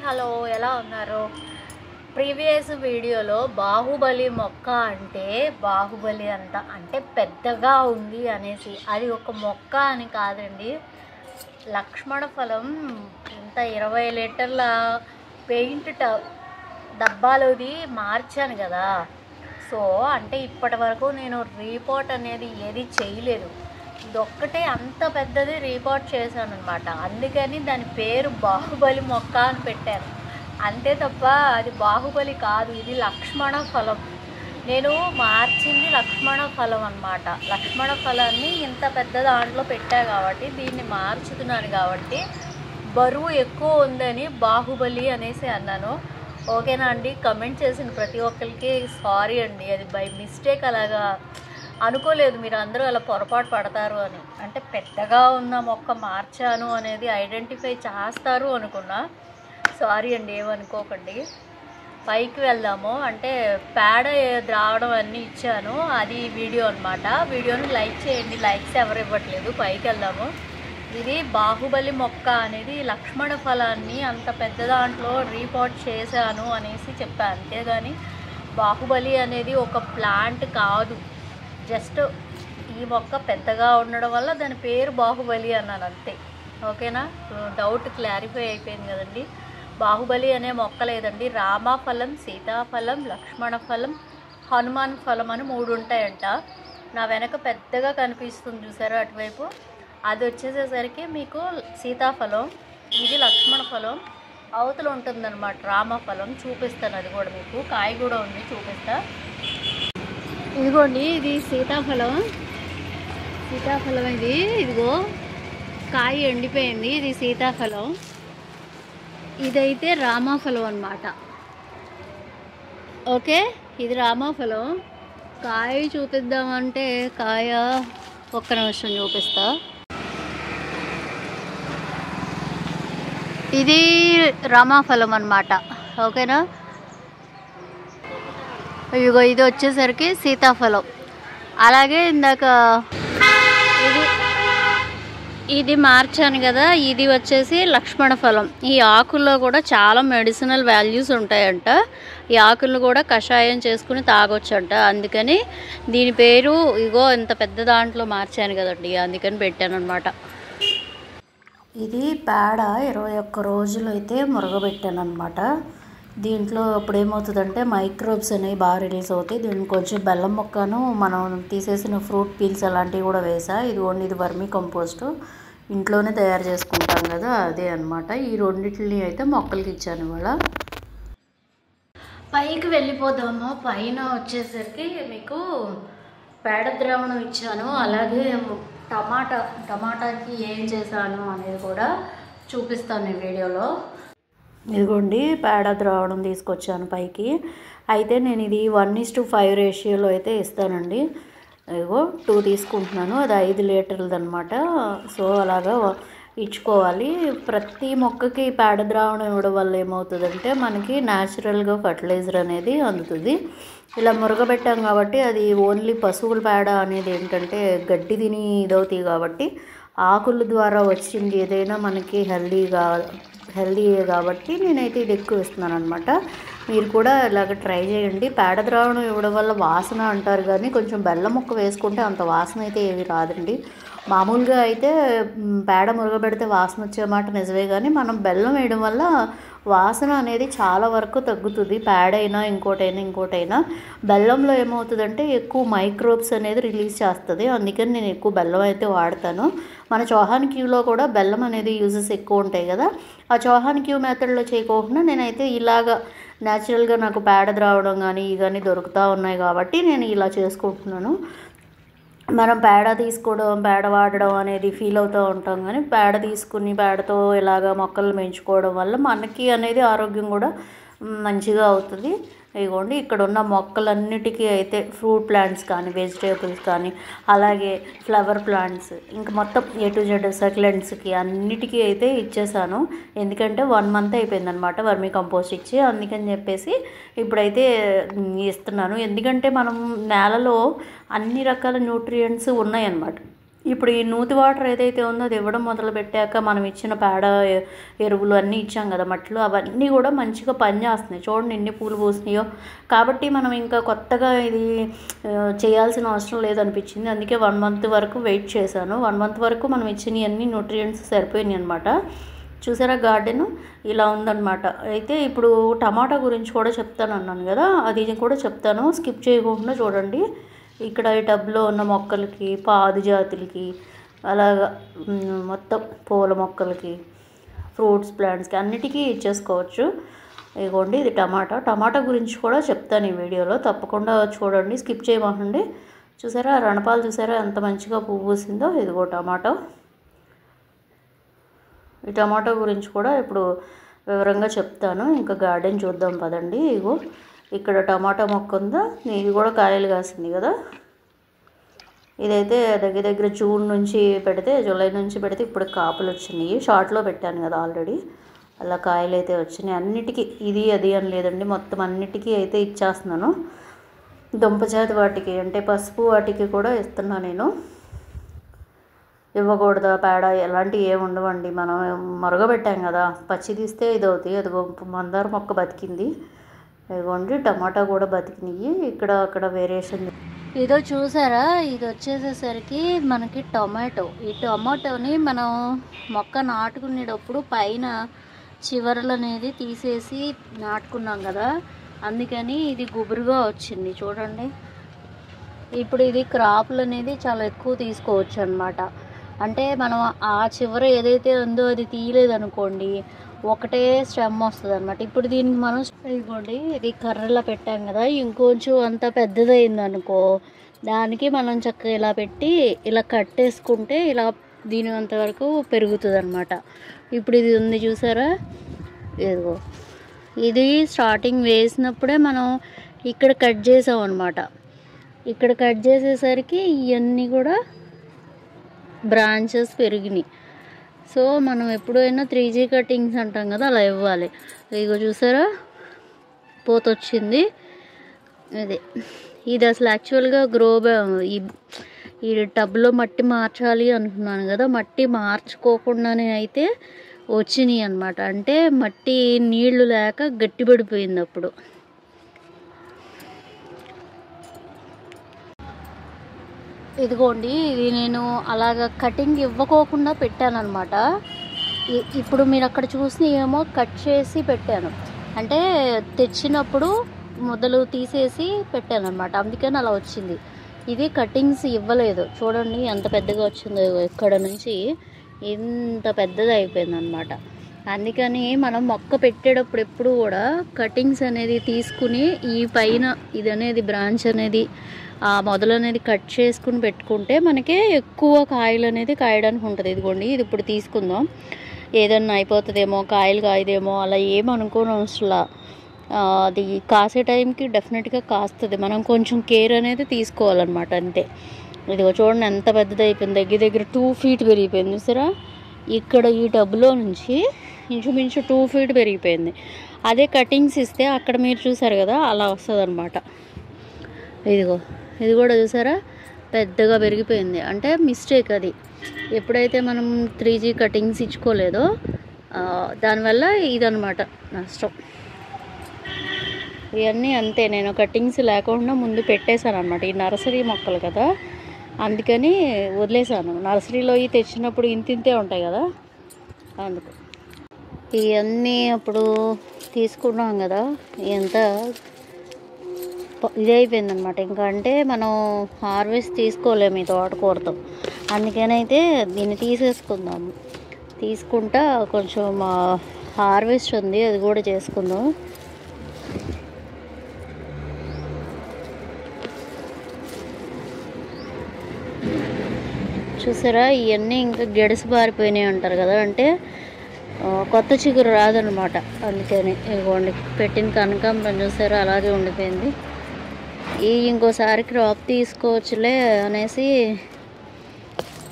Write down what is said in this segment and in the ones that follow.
Hello, ఎలా ఉన్నారు? Previous వీడియోలో బాహుబలి మొక్క అంటే బాహుబలి అంటే పెద్దగా ఉంది అనేసి, అది ఒక మొక్క అని కాదండి. లక్ష్మణ ఫలం ఇంత 20 లీటర్ల పెయింట్ డబ్బాలోది మార్చాను కదా. సో అంటే ఇప్పటి వరకు నేను రీపోర్ట్ అనేది ఏది చేయలేదు. ఇదొక్కటే అంత పెద్దది రీపోర్ట్ చేశాను అనమాట. అందుకని దాని పేరు బాహుబలి మొక్క అని పెట్టాను అంతే తప్ప అది బాహుబలి కాదు. ఇది లక్ష్మణ ఫలం. నేను మార్చింది లక్ష్మణ ఫలం అన్నమాట. లక్ష్మణ ఫలాన్ని ఇంత పెద్ద దాంట్లో పెట్టా కాబట్టి, దీన్ని మార్చుతున్నాను కాబట్టి బరువు ఎక్కువ ఉందని బాహుబలి అనేసి అన్నాను. ఓకేనా అండి? కమెంట్ చేసిన ప్రతి ఒక్కరికి సారీ అండి, అది బై మిస్టేక్ అలాగా అనుకోలేదు. మీరు అందరూ అలా పొరపాటు పడతారు అని, అంటే పెద్దగా ఉన్న మొక్క మార్చాను అనేది ఐడెంటిఫై చేస్తారు అనుకున్నా. సారీ అండి, ఏమనుకోకండి. పైకి వెళ్దాము. అంటే పేడ ద్రావడం అన్నీ ఇచ్చాను, అది వీడియో అనమాట. వీడియోని లైక్ చేయండి, లైక్స్ ఎవరు ఇవ్వట్లేదు. పైకి వెళ్దాము. ఇది బాహుబలి మొక్క అనేది లక్ష్మణ ఫలాన్ని అంత పెద్ద దాంట్లో రీపోర్ట్ చేశాను అనేసి చెప్పాను, అంతేగాని బాహుబలి అనేది ఒక ప్లాంట్ కాదు. జస్ట్ ఈ మొక్క పెద్దగా ఉండడం వల్ల దాని పేరు బాహుబలి అన్నాను అంతే. ఓకేనా? డౌట్ క్లారిఫై అయిపోయింది కదండి. బాహుబలి అనే మొక్క లేదండి. రామఫలం, సీతాఫలం, లక్ష్మణ ఫలం, హనుమాన్ ఫలం అని 3 ఉంటాయంట. నా వెనక పెద్దగా కనిపిస్తుంది చూసారా అటువైపు, అది వచ్చేసేసరికి మీకు సీతాఫలం, ఇది లక్ష్మణ ఫలం. అవతల ఉంటుందన్నమాట రామఫలం. చూపిస్తాను, అది కూడా మీకు కాయ కూడా ఉంది, చూపిస్తా. ఇదిగోండి, ఇది సీతాఫలం. సీతాఫలం ఇది, ఇదిగో కాయ ఎండిపోయింది. ఇది సీతాఫలం, ఇదైతే రామఫలం అన్నమాట. ఓకే, ఇది రామఫలం. కాయ చూపిద్దామంటే కాయ ఒక్క నిమిషం చూపిస్తా. ఇది రామఫలం అన్నమాట. ఓకేనా? ఇదిగో ఇది వచ్చేసరికి సీతాఫలం. అలాగే ఇందాక ఇది మార్చాను కదా, ఇది వచ్చేసి లక్ష్మణ ఫలం. ఈ ఆకుల్లో కూడా చాలా మెడిసినల్ వాల్యూస్ ఉంటాయంట. ఈ ఆకులను కూడా కషాయం చేసుకుని తాగొచ్చంట. అందుకని దీని పేరు ఇగో ఇంత పెద్ద దాంట్లో మార్చాను కదండి, అందుకని పెట్టాను అనమాట. ఇది పేడ 21 రోజులు అయితే మురగబెట్టాను అనమాట. దీంట్లో ఇప్పుడు ఏమవుతుందంటే మైక్రోబ్స్ అనేవి బాగా రిలీజ్ అవుతాయి. దీనికి కొంచెం బెల్లం మొక్కను మనం తీసేసిన ఫ్రూట్ పీల్స్ అలాంటివి కూడా వేసా. ఇది వర్మీ కంపోస్ట్ ఇంట్లోనే తయారు చేసుకుంటాం కదా, అదే అనమాట. ఈ రెండింటిని అయితే మొక్కలకి ఇచ్చాను ఇవాళ. పైకి వెళ్ళిపోదాము. పైన వచ్చేసరికి మీకు పేడ ద్రావణం ఇచ్చాను, అలాగే టమాటాకి ఏం చేశాను అనేది కూడా చూపిస్తాను ఈ వీడియోలో. ఇదిగోండి, పేడ ద్రావణం తీసుకొచ్చాను పైకి. అయితే నేను ఇది 1:5 రేషియోలో అయితే ఇస్తానండి. ఇదిగో 2 తీసుకుంటున్నాను, అది 5 లీటర్లది అనమాట. సో అలాగా ఇచ్చుకోవాలి. ప్రతి మొక్కకి పేడ ద్రావణం ఇవ్వడం వల్ల ఏమవుతుందంటే మనకి న్యాచురల్గా ఫర్టిలైజర్ అనేది అందుతుంది. ఇలా మురగబెట్టాం కాబట్టి అది ఓన్లీ పశువుల పేడ అనేది ఏంటంటే గడ్డి తిని ఇదవుతాయి కాబట్టి ఆకుల ద్వారా వచ్చింది ఏదైనా మనకి హెల్దీయే కాబట్టి నేనైతే ఇది ఎక్కువ ఇస్తున్నాను అనమాట. మీరు కూడా ఇలాగ ట్రై చేయండి. పేడ ద్రావణం ఇవ్వడం వల్ల వాసన అంటారు, కానీ కొంచెం బెల్లం ముక్క వేసుకుంటే అంత వాసన అయితే ఏమీ రాదండి. మామూలుగా అయితే పేడ మురగబెడితే వాసన వచ్చే మాట నిజమే, కానీ మనం బెల్లం వేయడం వల్ల వాసన అనేది చాలా వరకు తగ్గుతుంది. పేడ అయినా ఇంకోటైనా బెల్లంలో ఏమవుతుందంటే ఎక్కువ మైక్రోబ్స్ అనేది రిలీజ్ చేస్తుంది. అందుకని నేను ఎక్కువ బెల్లం అయితే వాడతాను. మన చౌహాన్ క్యూలో కూడా బెల్లం అనేది యూజెస్ ఎక్కువ ఉంటాయి కదా. ఆ చౌహాన్ క్యూ మెథడ్లో చేయకోకుండా నేనైతే ఇలాగా న్యాచురల్గా నాకు పేడ ద్రావడం కానీ ఇవన్నీ దొరుకుతూ ఉన్నాయి కాబట్టి నేను ఇలా చేసుకుంటున్నాను. మనం పేడ తీసుకోవడం, పేడ వాడడం అనేది ఫీల్ అవుతూ ఉంటాం, కానీ పేడ తీసుకుని పేడతో ఇలాగ మొక్కలు పెంచుకోవడం వల్ల మనకి అనేది ఆరోగ్యం కూడా మంచిగా అవుతుంది. ఇదిగోండి, ఇక్కడ ఉన్న మొక్కలన్నిటికీ అయితే ఫ్రూట్ ప్లాంట్స్ కానీ వెజిటేబుల్స్ కానీ అలాగే ఫ్లవర్ ప్లాంట్స్ ఇంకా మొత్తం A to Z సక్లెంట్స్కి అన్నిటికీ అయితే ఇచ్చేసాను. ఎందుకంటే 1 month అయిపోయిందనమాట వర్మీ కంపోస్ట్ ఇచ్చి, అందుకని చెప్పేసి ఇప్పుడైతే ఇస్తున్నాను. ఎందుకంటే మనం నేలలో అన్ని రకాల న్యూట్రియంట్స్ ఉన్నాయన్నమాట. ఇప్పుడు ఈ నూతి వాటర్ ఏదైతే ఉందో అది ఇవ్వడం మొదలుపెట్టాక మనం ఇచ్చిన పేడ ఎరువులు అన్నీ ఇచ్చాం కదా మట్టిలో, అవన్నీ కూడా మంచిగా పనిచేస్తున్నాయి. చూడండి ఎన్ని పూలు పూసినాయో. కాబట్టి మనం ఇంకా కొత్తగా ఇది చేయాల్సిన అవసరం లేదనిపించింది. అందుకే 1 మంత్ వరకు వెయిట్ చేశాను. 1 మంత్ వరకు మనం ఇచ్చిన అన్ని న్యూట్రియంట్స్ సరిపోయినాయి అనమాట. చూసారా గార్డెన్ ఇలా ఉందన్నమాట. అయితే ఇప్పుడు టమాటా గురించి కూడా చెప్తాను అన్నాను కదా, అది కూడా చెప్తాను, స్కిప్ చేయకుండా చూడండి. ఇక్కడ ఈ టబ్లో ఉన్న మొక్కలకి, పాదు జాతులకి, అలాగా మొత్తం పూల మొక్కలకి, ఫ్రూట్స్ ప్లాంట్స్కి అన్నిటికీ ఇచ్చేసుకోవచ్చు. ఇదిగోండి ఇది టమాటా గురించి కూడా చెప్తాను ఈ వీడియోలో, తప్పకుండా చూడండి, స్కిప్ చేయమండి. చూసారా రణపాలు చూసారా ఎంత మంచిగా పువ్వు పూసిందో. ఇదిగో టమాటా. ఈ టమాటా గురించి కూడా ఇప్పుడు వివరంగా చెప్తాను. ఇంకా గార్డెన్ చూద్దాం పదండి. ఇగో ఇక్కడ టమాటా మొక్క ఉందా, ఇది కూడా కాయలు కాసింది కదా. ఇదైతే దగ్గర జూన్ నుంచి పెడితే, జూలై నుంచి పెడితే ఇప్పుడు కాపులు వచ్చినాయి. షార్ట్లో పెట్టాను కదా ఆల్రెడీ, అలా కాయలు అయితే వచ్చినాయి. అన్నిటికీ ఇది అది అని లేదండి, మొత్తం అన్నిటికీ అయితే ఇచ్చేస్తున్నాను. దుంపజాతి వాటికి అంటే పసుపు వాటికి కూడా ఇస్తున్నాను నేను. ఇవ్వకూడదా పేడ ఎలాంటివి ఏమి ఉండవండి, మనం మరగబెట్టాం కదా, పచ్చి తీస్తే ఇది అవుతాయి. అదిగో మందార మొక్క బతికింది. ఇదిగోండి టమాటా కూడా బతికినాయి. ఇక్కడ అక్కడ వేరియేషన్. ఇదో చూసారా, ఇది వచ్చేసేసరికి మనకి టొమాటో. ఈ టొమాటోని మనం మొక్క నాటుకునేటప్పుడు పైన చివరలు అనేది తీసేసి నాటుకున్నాం కదా, అందుకని ఇది గుబురుగా వచ్చింది చూడండి. ఇప్పుడు ఇది క్రాప్లు అనేది చాలా ఎక్కువ తీసుకోవచ్చు అన్నమాట. అంటే మనం ఆ చివర ఏదైతే ఉందో అది తీయలేదనుకోండి, ఒకటే స్టెమ్ వస్తుంది అనమాట. ఇప్పుడు దీనికి మనం ఇదిగోండి ఇది కర్రలా పెట్టాం కదా, ఇంకొంచెం అంత పెద్దదైంది అనుకో, దానికి మనం చక్కగా ఇలా పెట్టి ఇలా కట్టేసుకుంటే ఇలా దీని అంతవరకు పెరుగుతుంది అనమాట. ఇప్పుడు ఇది ఉంది చూసారా, ఇదిగో ఇది స్టార్టింగ్ వేసినప్పుడే మనం ఇక్కడ కట్ చేసాం అనమాట. ఇక్కడ కట్ చేసేసరికి ఇవన్నీ కూడా బ్రాంచెస్ పెరిగినాయి. సో మనం ఎప్పుడైనా 3G కటింగ్స్ అంటాం కదా, అలా ఇవ్వాలి. ఇదిగో చూసారా పోత వచ్చింది. ఇది అసలు యాక్చువల్గా ఈ టబ్లో మట్టి మార్చాలి అనుకున్నాను కదా, మట్టి మార్చుకోకుండానే అయితే వచ్చినాయి అన్నమాట. అంటే మట్టి నీళ్లు లేక గట్టిపడిపోయింది అప్పుడు. ఇదిగోండి ఇది నేను అలాగ కటింగ్ ఇవ్వకోకుండా పెట్టాను అనమాట. ఇప్పుడు మీరు అక్కడ చూసి ఏమో కట్ చేసి పెట్టాను, అంటే తెచ్చినప్పుడు మొదలు తీసేసి పెట్టాను అనమాట, అందుకని అలా వచ్చింది. ఇది కటింగ్స్ ఇవ్వలేదు. చూడండి ఎంత పెద్దగా వచ్చిందో, ఇక్కడ నుంచి ఇంత పెద్దది అయిపోయింది అనమాట. అందుకని మనం మొక్క పెట్టేటప్పుడు ఎప్పుడు కూడా కటింగ్స్ అనేది తీసుకుని ఈ పైన ఇది అనేది బ్రాంచ్ అనేది ఆ మొదలు అనేది కట్ చేసుకుని పెట్టుకుంటే మనకి ఎక్కువ కాయలు అనేది కాయడానికి ఉంటుంది. ఇదిగోండి ఇది ఇప్పుడు తీసుకుందాం, ఏదన్నా అయిపోతుందేమో, కాయలు కాయదేమో అలా ఏమనుకోని అవసరంలా, అది కాసే టైంకి డెఫినెట్గా కాస్తుంది. మనం కొంచెం కేర్ అనేది తీసుకోవాలన్నమాట అంతే. ఇదిగో చూడండి ఎంత పెద్దది అయిపోయింది, దగ్గర 2 feet పెరిగిపోయింది చూసారా. ఇక్కడ ఈ టబ్లో నుంచి ఇంచుమించు 2 feet పెరిగిపోయింది. అదే కటింగ్స్ ఇస్తే అక్కడ మీరు చూసారు కదా అలా వస్తుంది అనమాట. ఇదిగో ఇది కూడా చూసారా పెద్దగా పెరిగిపోయింది, అంటే మిస్టేక్ అది. ఎప్పుడైతే మనం 3G కటింగ్స్ ఇచ్చుకోలేదో దానివల్ల ఇదనమాట నష్టం. ఇవన్నీ అంతే, నేను కటింగ్స్ లేకుండా ముందు పెట్టేశాను అనమాట. ఈ నర్సరీ మొక్కలు కదా, అందుకని వదిలేసాను. నర్సరీలో తెచ్చినప్పుడు ఇంతే ఉంటాయి కదా, అందుకు. ఇవన్నీ అప్పుడు తీసుకున్నాం కదా, ఎంత ఇది అయిపోయింది అనమాట. ఇంకా అంటే మనం హార్వెస్ట్ తీసుకోలేము ఈ తోటకూరతో, అందుకనైతే దీన్ని తీసేసుకుందాము. తీసుకుంటా కొంచెం హార్వెస్ట్ ఉంది, అది కూడా చేసుకుందాం. చూసారా ఇవన్నీ ఇంకా గెడసి బారిపోయినాయి అంటారు కదా, అంటే కొత్త చిగురు రాదనమాట. అందుకని ఇదిగోండి పెట్టిన కనకాంబరం చూసారా అలాగే ఉండిపోయింది. ఇంకోసారి క్రాప్ తీసుకోవచ్చులే అనేసి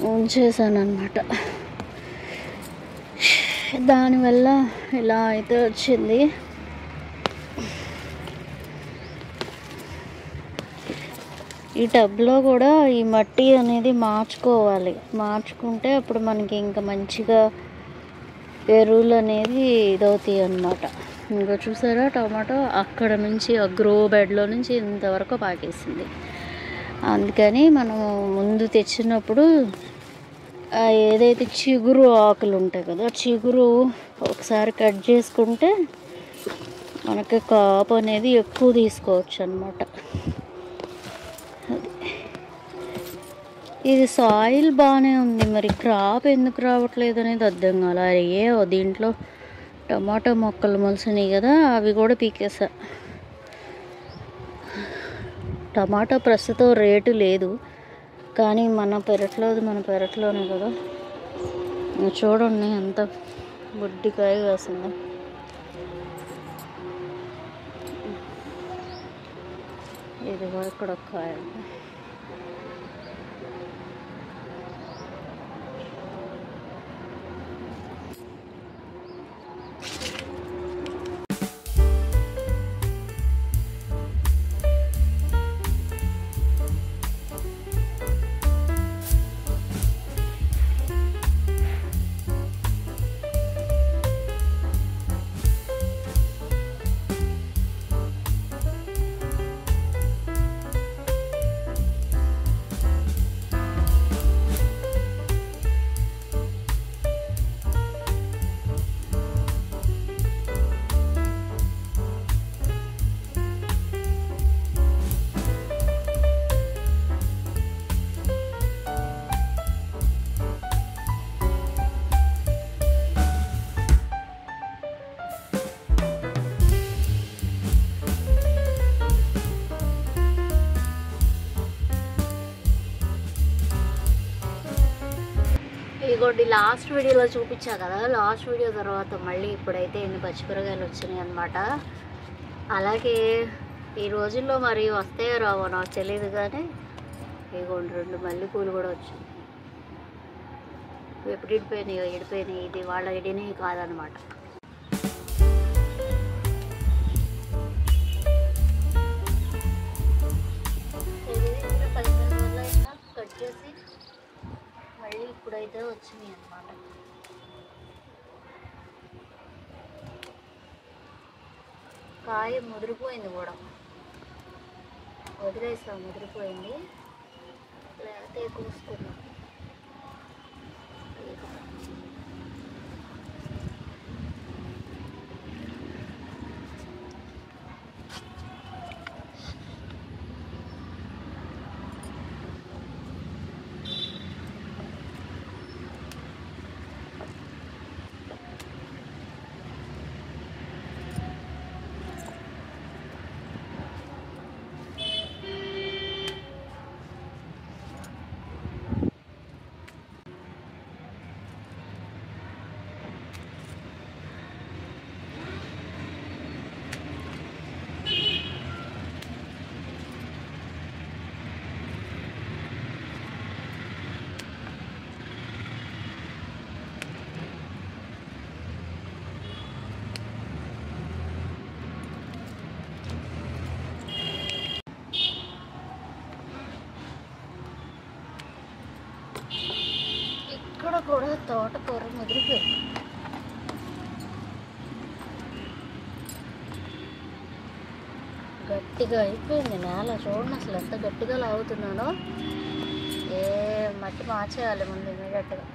ఉంచేసాను అనమాట. దానివల్ల ఇలా అయితే వచ్చింది. ఈ టబ్లో కూడా ఈ మట్టి అనేది మార్చుకోవాలి. మార్చుకుంటే అప్పుడు మనకి ఇంకా మంచిగా ఎరువులు అనేది ఇదవుతాయి అన్నమాట. ఇంకా చూసారా టమాటో అక్కడ నుంచి ఆ గ్రో బెడ్లో నుంచి ఇంతవరకు పాకేసింది. అందుకని మనం ముందు తెచ్చినప్పుడు ఏదైతే చిగురు ఆకులు ఉంటాయి కదా, చిగురు ఒకసారి కట్ చేసుకుంటే మనకి కాపు అనేది ఎక్కువ తీసుకోవచ్చు అన్నమాట. ఇది సాయిల్ బాగానే ఉంది, మరి క్రాప్ ఎందుకు రావట్లేదు అనేది అర్థం కాలే. అయ్యే దీంట్లో టమాటో మొక్కలు మొలిసినాయి కదా, అవి కూడా పీకేసా. టమాటో ప్రస్తుతం రేటు లేదు, కానీ మన పెరట్లోనే కదా. చూడండి ఎంత బుడ్డికాయ వేసింది. ఇది కూడా ఇక్కడ ఒక కాయ. ఇదిగోండి లాస్ట్ వీడియోలో చూపించా కదా, లాస్ట్ వీడియో తర్వాత మళ్ళీ ఇప్పుడైతే ఎన్ని పచ్చిమిరకాయలు వచ్చినాయి అన్నమాట. అలాగే ఈ రోజుల్లో మరి వస్తాయో రావో నాకు తెలియదు, కానీ ఇదిగోండి 2 మల్లెపూలు కూడా వచ్చాయి. ఎప్పుడు ఇడిపోయినాయి, ఇది వాళ్ళ ఇడినవి కాదనమాట. కట్ చేసి మళ్ళీ ఇప్పుడైతే వచ్చినాయి అన్నమాట. కాయ ముదిరిపోయింది కూడా, వదిలేసాం ముదిరిపోయింది, లేకపోతే కోసుకున్నాం. ఇక్కడ కూడా తోటకూర ముదిరిపోయింది. గట్టిగా అయిపోయింది నేల. చూడండి అసలు ఎంత గట్టిగా లాగుతున్నానో. మట్టి మార్చేయాలి ముందు ఇమీడియట్గా.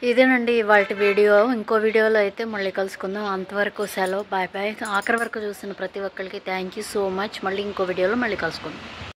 ఇదేనండి ఇవాళ వీడియో. ఇంకో వీడియోలో అయితే మళ్ళీ కలుసుకుందాం. అంతవరకు సెలవు. Bye bye. ఆఖరి వరకు చూస్తున్న ప్రతి ఒక్కరికి థ్యాంక్ యూ సో మచ్. మళ్ళీ ఇంకో వీడియోలో మళ్ళీ కలుసుకుందాం.